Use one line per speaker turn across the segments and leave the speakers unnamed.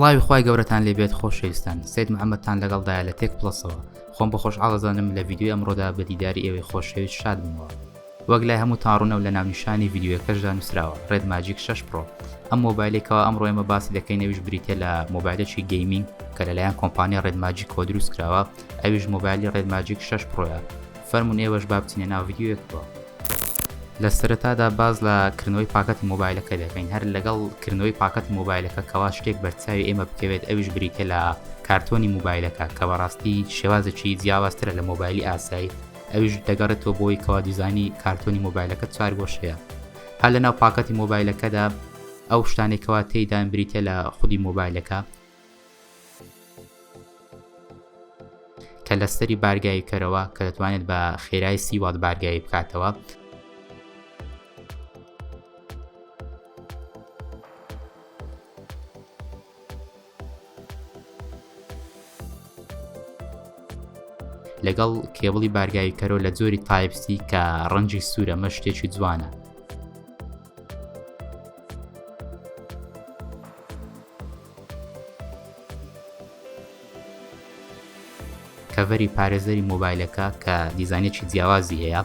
سڵاوی خوای گەورەتان لێبێت خۆشەویستان، سید محەممەدتان لەگەڵدایە لە تێک پلسەوە. خۆم بە خۆشحاڵەزانم لە ڤیددیوی ئەمڕۆدا بە دیداری ئێوەی خۆشەویست شاد بمەوە. وەک لای هەموو تاڕوونە و لە ناونیشانی ڤیددیوەکەشدا نووسراوە ڕێد ماجیک 6 پرۆ. ئەم مۆبایلێکەوە ئەمڕۆ ئێمە باسی دەکەینەویش بریتە لە مۆبایلێکی گەیمینگ کە لەلایەن کۆمپانیا ڕێد ماجیک کۆ دروست کراوە. ئەویش مۆبایلی ڕێد ماجیک 6 پرۆیە. فەرمونون ئێوەش با بچینە ناو ڤیددیوەکەوە. لە سەرەتادا باز لە کردنەوەی پاکەتی مۆبایلەکە دەکەین. هەر لەگەڵ کردنەوەی پاکەتی مۆبایلەکە کەوا شتێک بەرچاوی ئێمە بکەوێت ئەویش بریتە لە کارتۆنی مۆبایلەکە کە بەڕاستی شێوازێکی جیاوازترە لە مۆبایلی ئاسایی. ئەویش دەگەڕێتەوە بۆی کەوا دیزانی کارتۆنی مۆبایلەکە 4 گۆشەیە. هەر لەناو پاکەتی مۆبایلەکەدا ئەو شتانێکەوە تێیدا بریتە لە خودی مۆبایلەکە کە لەسەری بارگایی کەرەوە کە دەتوانێت بە خێرای 30 وات بارگایی بکاتەوە. لەگەڵ کێبڵی بارگایی کەرەوە لە جۆری تایپسی کە ڕەنجی سوورە مە شتێکی جوانە. کەڤەری پارێزەری مۆبایلەکە کە دیزانێکی جیاوازی هەیە.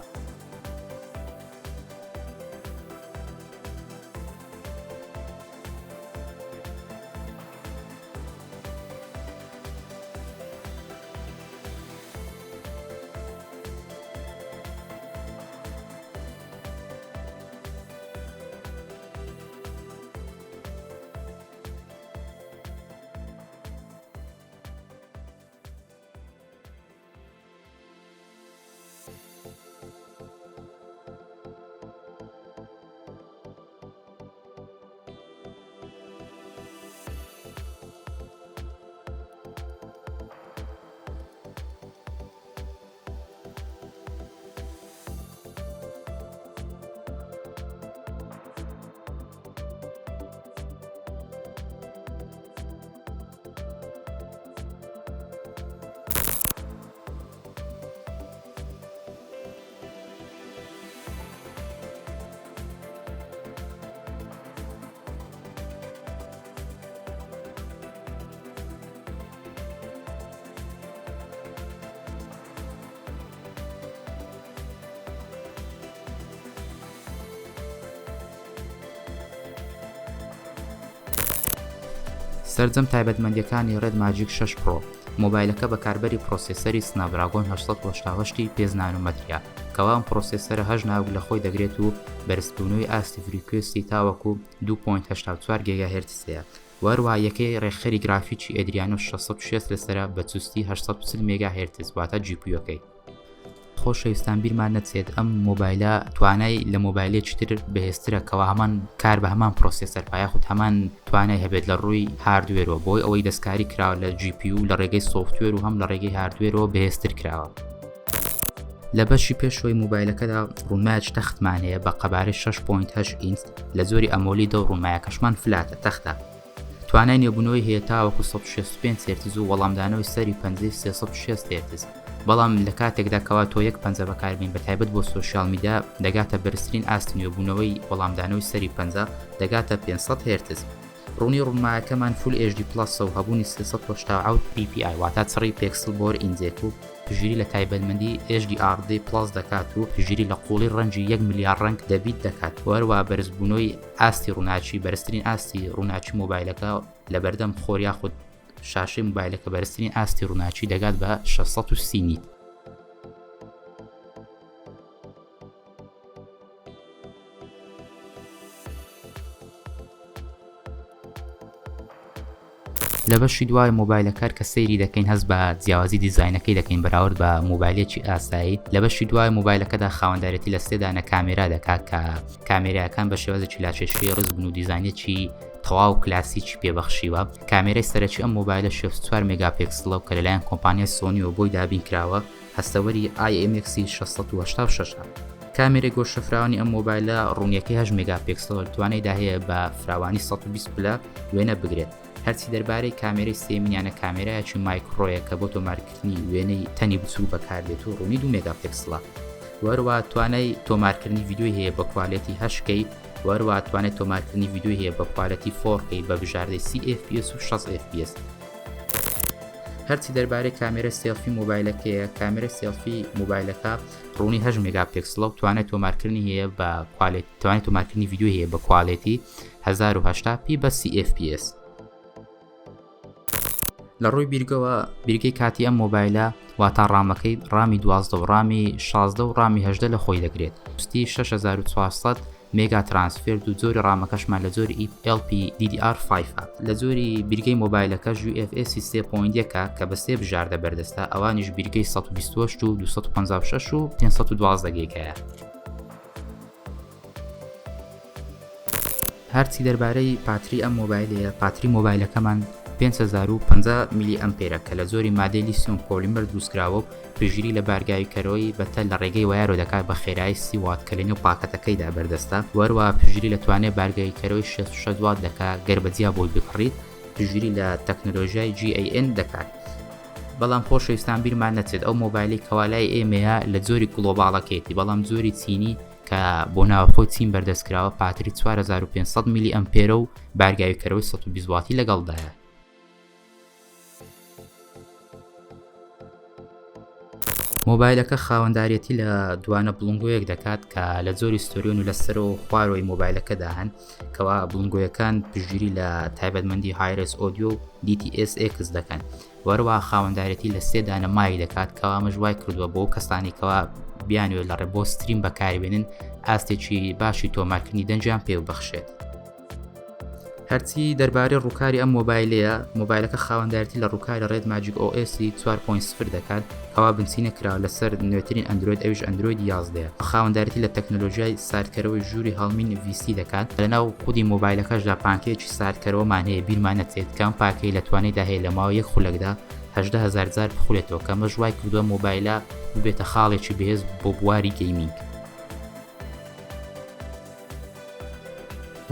سەرجەم تایبەتمەندیەکانی ڕێد ماجیک 6 پرۆ. مۆبایلەکە بەکاربەری پرۆسێسەری سنابدراگۆن 888 5 نانۆمەترە کەوا ئەم پرۆسێسەرە 8 ناوک لە خۆی دەگرێت و بەرزبوونەوەی ئاستی فریکوێنسی تاوەکو 2.84 گیگاهرتزەیە. وەروەها یەکەی ڕێکخەری گرافیکی ئەدریانۆ 660 لەسەرە بە چوستی 840 مێگاهرتز واتە GPU-کەی. خۆشەویستان بیرمان نەچێت ئەم مۆبایلە توانای لە مۆبایلێکی تر بەهێزترە کەوا هەمان کار بە هەمان پرۆسێسەر پایاخود هەمان توانای هەبێت لە ڕووی هاردوێرەوە بۆی ئەوەی دەستکاری کراوە لە GPU لە ڕێگەی سۆفتوێر و هەم لە ڕێگەی هاردوێرەوە بەهێزتر کراوە. لە بەشی پێشەوەی مۆبایلەکەدا ڕوونمایەکی تەختمان هەیە بە قەبارەی 6.8 ئینچ لە جۆری ئەمۆلیدە و ڕوونمایەکەشمان فلاتە تەختە. توانای نێبوونەوەی هەیە تاوەکو 165 هرتز و وەڵامدانەوەی سەری پەنجەی 360 هرتز. بەڵام لە کاتێکدا کەوا تۆ یەک پەنجە بەکاربین بە تایبەت بۆ سۆشیال میدیا دەگاتە بەرزترین ئاستی نوێبوونەوەی وەڵامدانەوەی سەری پەنجە دەگاتە 500 هرتز. ڕوونی ڕوونمایەکەمان فول HD+ و هەبوونی 380 ppi واتە چڕی پێکسل بۆر ئینجێک و پژیری لە تایبەتمەندی HDR++ دەکات و پژیری لە قوڵی ڕەنجی 1 ملیار ڕەنگ دەبیت دەکات. وەروە بەرزبوونەوەی ئاستی ڕووناچی بەرزترین ئاستی ڕووناچی مۆبایلەکە لە بەردەم خۆریا خود شاشەی مۆبایلەکە بەرزترین ئاستی ڕووناچی دەگات بە 630 نیت. لە بەشی دوای مۆبایلەکە کە سەیری دەکەین هەست بە جیاوازی دیزاینەکەی دەکەین بەراورد بە مۆبایلێکی ئاسایی. لە بەشی دوای مۆبایلەکەدا خاوەندارەتی لە سێدانە کامێرا دەکات کە کامێرایەکان بە شێوازێکی لاچێشی ڕز بن و دیزاینێکی تەواو کلاسیکی پێبەخشیوە. کامێرای سەرەکی ئەم مۆبایلە 64 مێگاپیکسڵە و کە لەلایەن کۆمپانیای سۆنی و بۆی دابین کراوە هەستەوەری IMX 686. کامێرەی گۆشەفراوانی ئەم مۆبایلە ڕوونیەکەی 8 مێگاپیکسڵ توانای داهەیە بە فراوانی 120 پلە وێنە بگرێت. هەرچی دەربارەی کامێرەی سێمینیانە کامێرایەکی مایکرۆیە کە بۆ تۆمارکردنی وێنەی تەنی بچوو بەکاردێت و ڕوونی 2 مێگاپیکسڵە. وەروە توانای تۆمارکردنی ڤیدیۆی هەیە بە کوالێتی 8K، وەروە توانێت تۆمارکردنی ڤیدیۆی هەیە بە کوالەتی 4K بە بژاردەی 30 FPS و 60 FPS. هەرچی دەربارەی کامێرە سێلفی مۆبایلەکەیە، کامێرە سێلفی مۆبایلەکە ڕوونی 8 مێگاپیکسڵە و توانێت تۆمارکردنی هەیە بە توانێت تۆمارکردنی ڤیدیۆ هەیە بە کوالێتی 1080p بە 30 FPS. لە ڕووی بیرگەوە بیرگەی کاتی ئەم مۆبایلە واتە ڕامەکەی ڕامی 12 و ڕامی 16 و ڕامی 18 لە خۆی دەگرێت. ستی 6400 مێگا ترانسفێر و جۆری ڕامەکەشمان لە جۆری LPDDR5 لە جۆری بیرگەی مۆبایلەکەش UFS 3.1 کە بە سێ بژاردە بەردەستە، ئەوانیش بیرگەی 128 و 256 و 512 گیگایە. هەرچی دەربارەی پاتری ئەم مۆبایلەیە، پاتری مۆبایلەکەمان 5050 میلی ئەمپێرە کە لە زۆری مادەی لیسیۆم پۆلیمەر دروستکراوە و پژگیری لە بارگاویکەرەوەی بەتەل لە ڕێگەی وایرۆ دەکات بە خێرایی 30 وات کە لە نێو پاکەتەکەیدا بەردەستە. وەروە پژگیری لە توانێت بارگاویکەرەوەی 66 وات دەکات گەر بەجیا بۆی بکڕیت، پژگیری لە تەکنۆلۆژیای GAN دەکات. بەڵام خۆشەویستان بیرمان نەچێت ئەو مۆبایلی کەوالای ئێمەیە لە جۆری گلۆباڵەکەیەتی، بەڵام جۆری چینی کە بۆ ناوەخۆی چین بەردەستکراوە پاتری 4500 میلی ئەمپێرە و بارگاویکەرەوەی 120 واتی لەگەڵدایە. مۆبایلەکە خاوەنداریەتی لە دوانە بڵنگۆیەک دەکات کە لە جۆری ستۆریۆن و لەسەر و خواروی مۆبایلەکەدا هەن، کەوا بڵنگۆیەکان پژگیری لە تایبەتمەندی هایرس ئۆدیۆ و DTS:X دەکەن. وەروە خاوەنداریەتی لە سێ دانە مای دەکات کەوا مەژوای کردووە بۆ کەسانی کەوا بیانوێت لە ڕێ بۆ ستریم بەکاربێنن ئاستێکی باشی تۆمارکردنی دەنجیان پێ ببەخشێت. هەرچی دەربارەی ڕووکاری ئەم مۆبایلەیە، مۆبایلەکە خاوەنداریەتی لە ڕووکاری ڕێد ماجیک OS 4.0 دەکات کەوا بنچینە کراوە لەسەر نوێترین ئەندروید، ئەویش ئەندروید 11. خاوەنداریەتی لە تەکنۆلۆژیای ساردکەرەوەی ژووری هەڵمین VC دەکات. لەناو خودی مۆبایلەکەشدا پانکەیەکی ساردکەرەوەمان هەیە بیرمان نەچێت کەم پاکەی لە توانایدا هەیە لە ماوەی یەک خولەکدا 18000 جار بخولێتەوە کە مەژوای کردووە مۆبایلە ببێتە خاڵێکی بەهێز بۆ بواری گەیمینگ.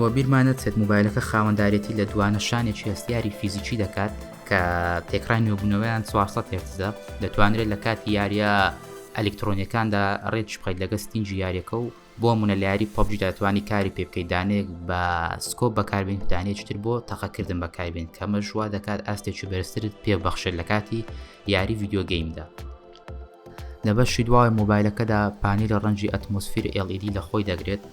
وە بیرمان نەچێت مۆبایلەکە خاوەنداریەتی لە دوانە شانێکی هەستیاری فیزیکی دەکات کە تێکڕای نوێبوونەوەیان 400 هێرتزە، دەتوانرێت لە کاتی یاریە ئەلکترۆنیەکاندا ڕێکی بخەیت لەگە ستینجی یاریەکە و بۆ مونە لە یاری PUBG دەتوانی کاری پێ بکەیت، دانێک بە سکۆپ بەکاربێن دانێکتر بۆ تەقەکردن بەکاربێن کە مەژوا دەکات ئاستێکی بەرزترت پێ بەخشێت لە کاتی یاری ڤیدیۆ گەیمدا. لە بەشی دوای مۆبایلەکەدا پانیرە ڕەنگی ئەتمۆسفیر LED لە خۆی دەگرێت.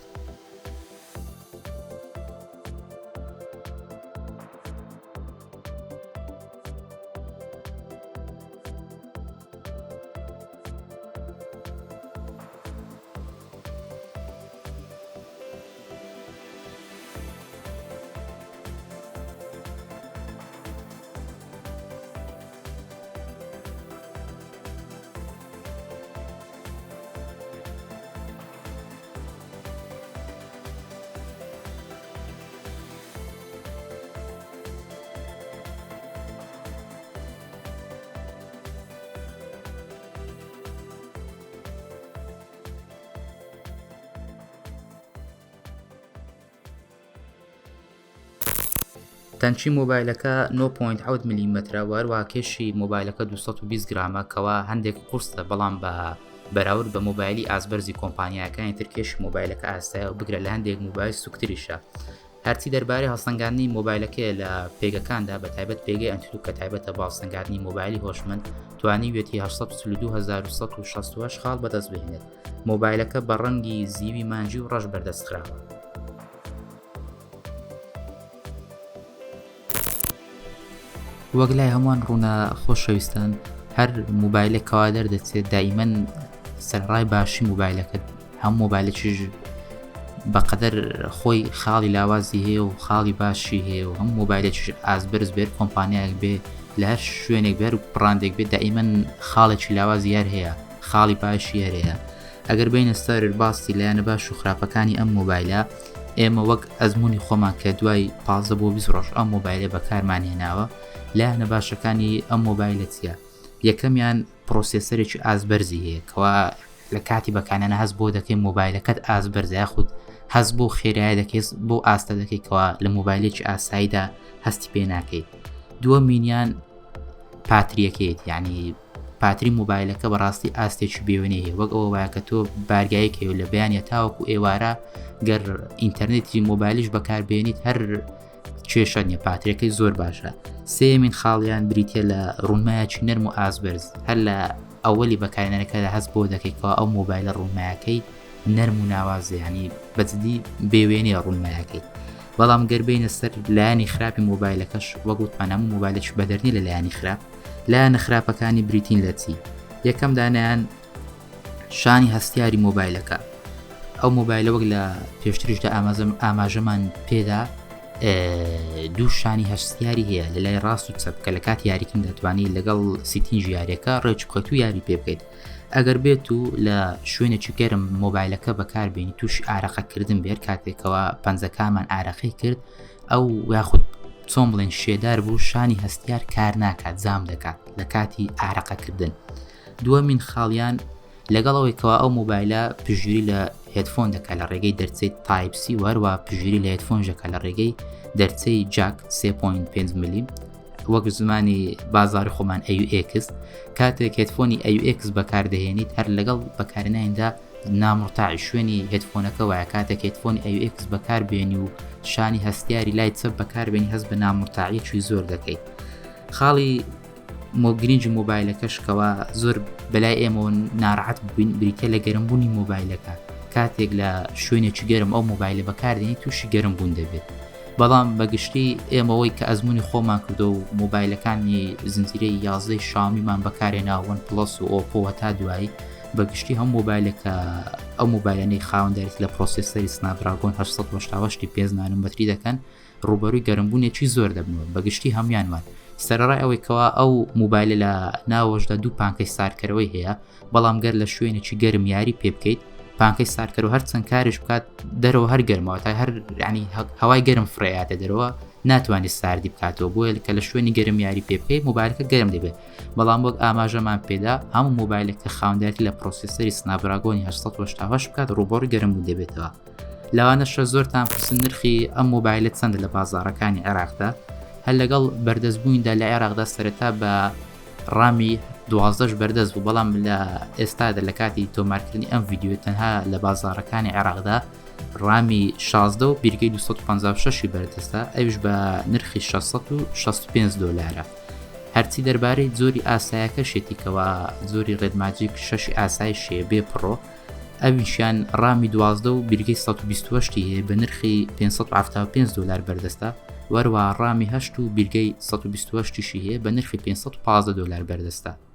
تەنچی مۆبایلەکە 9.7 میلیمەترە، وەروە کێشی مۆبایلەکە 220 گرامە کەوا هەندێک قورسە، بەڵام بە بەراورد بە مۆبایلی ئاسبەرزی کۆمپانیاکانی تر کێشی مۆبایلەکە ئاستایە و بگرە لە هەندێک مۆبایل سوکتریشە. هەرچی دەربارەی هەڵسەنگاندنی مۆبایلەکە لە پێگەکاندا بە تایبەت پێگەی ئەنتلو کە تایبەتە بە هەڵسەنگاندنی مۆبایلی هۆشمەند توانی وێتی 842168 خاڵ بەدەست بهێنێت. مۆبایلەکە بە ڕەنگی زیوی مانجی و ڕەش بەردەستخراوە. وەک لای هەمووان ڕوونە خۆشەویستان، هەر مۆبایلێکەوە دەردەچێت دائیمەن سەرڕای باشی مۆبایلەکە هەم مۆبایلێکیش بەقەدەر خۆی خاڵی لاوازی هەیە و خاڵی باشی هەیە و هەم مۆبایلێکیش ئاسبەرز بێت کۆمپانیایەک بێ لە هەر شوێنێک بێت و بڕاندێک بێت دائیمەن خاڵێکی لاوازی یار هەیە، خاڵی باشی هەیە. ئەگەر بینە سەر باسی لایەنە باش و خراپەکانی ئەم مۆبایلە، ئێمە وەک ئەزمموی خۆمان کە دوای 15 بۆ 20 ڕۆژ ئەم مۆبایلە بەکارمان هێناوە، لایەنە باشەکانی ئەم مۆبایلە چیە؟ یەکەمیان پرۆسێسەرێکی ئاسبەرزی هەیە کەوا لە کاتی بەکانەنە هەست بۆ دەکەی مۆبایلەکەت ئاز بەرز یاخود هەست بۆ خێرایی دەکەیت بۆ ئاستە دەکەیتەوە لە مۆبایلێکی ئاساییدا هەستی پێ ناکەیت. دووەمینیان پاتریەکەیت، یعنی پاتری مۆبایلەکە بەڕاستی ئاستێکی بێوێنێ هەیە، وەک ئەوە وایە کە تۆ بارگایەک هەیە لە بەیانە تاوەکو ئێوارە گەر ئینتەرنێتی مۆبایلیش بەکاربێنیت هەر کێشە نیە، پاتریەکەی زۆر باشە. سێمین خاڵیان بریتە لە ڕوونمایەکی نەرم و ئازبەرز، هەر لە ئەوەلی بەکارهێنەرەکەدا هەست بۆ دەکەیتەوە ئەو مۆبایلە ڕوونمایەکەی نەرم و ناوازە، ینی بەجددی بێوێنێ ڕوونمایەکەی. بەڵام گەربینە سەر لایانی خراپی مۆبایلەکەش وەگوتمان هەموو مۆبایلێکی بەدەرنی لە لایانی خراپ. لایەنە خراپەکانی بریتین لە چی؟ یەکەم دانیان شانی هەستیاری مۆبایلەکە. ئەو مۆبایلە وەک لە پێشتریشدا ئاماژەمان پێدا دوو شانی هەستیاری هەیە لە لای ڕاست و چەپ کە لە کات یاریکن دەتوانانی لەگەڵ سیتینژ یاریەکە ڕێک بخەیت و یاری پێ بکەیت. ئەگەر بێت و لە شوێنێکی گەرم مۆبایلەکە بەکاربێنی تووش ئارەقەکردن بێت کاتێکەوە پەنجەکانمان ئارەقەی کرد ئەو یاخود چۆن بڵێن شێدار بوو شانی هەستیار کار ناکات، زام دەکات لە کاتی ئارەقەکردن. دووەمین خاڵیان لەگەڵەوەی کەوا ئەو مۆبایلە پژگیری لە هێدفۆن دەکات لە ڕێگەی دەرچەی تایپ سی، وەروە پژگیری لە هێدفۆنژەکە لە ڕێگەی دەرچەی جاک 3.5 ملی وەک زمانی بازاری خۆمان AUX. کاتێک هێدفۆنی AUX بەکاردەهێنیت هەر لەگەڵ بەکارهێنانیدا نامڕتاعی شوێنی هێدفۆنەکە وایە کاتێک هێدفۆنی AUX بەکاربێنی و شانی هەستیاری لای چەپ بەکاربێنی هەست بە نامڕتاعیەکی زۆر دەکەیت. خاڵی گرنگی مۆبایلەکەشکەوە زۆر بەلای ئێمە ناڕەحەت بووین بریتە لە گەرمبوونی مۆبایلەکە. کاتێک لە شوێنێکی گەرم ئەو مۆبایلە بەکاردێنی تووشی گەرم بوون دەبێت. بەڵام بەگشتی ئێمەوەی کە ئەزمموی خۆمان کردو و مۆبایلەکانی زنجیرەی 11 شامیمان بەکارێناوەن پلس و ئۆپۆوە تا دوایی بەگشتی هەم مۆبایلەکە ئەو مۆبایلانەی خاوەندێت لە پرۆسیسەری سنابدراگۆن 885 نانۆمەتری دەکەن ڕوبەرووی گەرمبوونێکی زۆر دەبنەوە بەگشتی هەمویانمان. سەرڕای ئەوەی کەوا ئەو مۆبایلە لە ناوەشدا دوو پانکەی سارکەرەوەی هەیە، بەڵام گەر لە شوێنێکی گەرم یاری پێ بکەیت پانکەی سارکەر و هەرچەند کارش بکات دەرەوە هەر گەرمەوە تا هەر ینی هەوای گەرم فرەیاتە دەرەوە ناتوانانی ساردی بکاتەوە، بۆیە کە لە شوێنی گەرم یاری پێ بکەیت مۆبایلەکە گەرم دەبێت. بەڵام وەک ئاماژەمان پێدا هەموو مۆبایلێک کە خاوەندێتی لە پرۆسیسەری سنابدراگۆنی 888 بکات ڕوبەڕووی گەرم بوو دەبێتەوە. لەوانەشە زۆرتان پرسن نرخی ئەم مۆبایلە چەندە لە بازاڕەکانی عێراقدا. هەر لەگەڵ بەردەستبوویندا لە عێراقدا سەرەتا بە ڕامی 12 بەردەست بوو، بەڵام لە ئێستادا لە کاتی تۆمارکردنی ئەم ڤیددیو تەنها لە بازاڕەکانی عێراقدا ڕامی 16 و بیرگەی 256 بەردەستە، ئەوش بە نرخی 665 دۆلارە. هەرچی دەربارەی جۆری ئاسایەکە شێتیکەوە جۆری ڕێدماجیک 6 ئاسای شێ بێ پڕۆ، ئەویشیان ڕامی 12 و بیرگەی 128 هەیە بە نرخی 575 دۆلار بەردەستە، وەروە ڕامی 8 و بیرگەی 128 هەیە بە نرخی 515 دۆلار بەردەستە.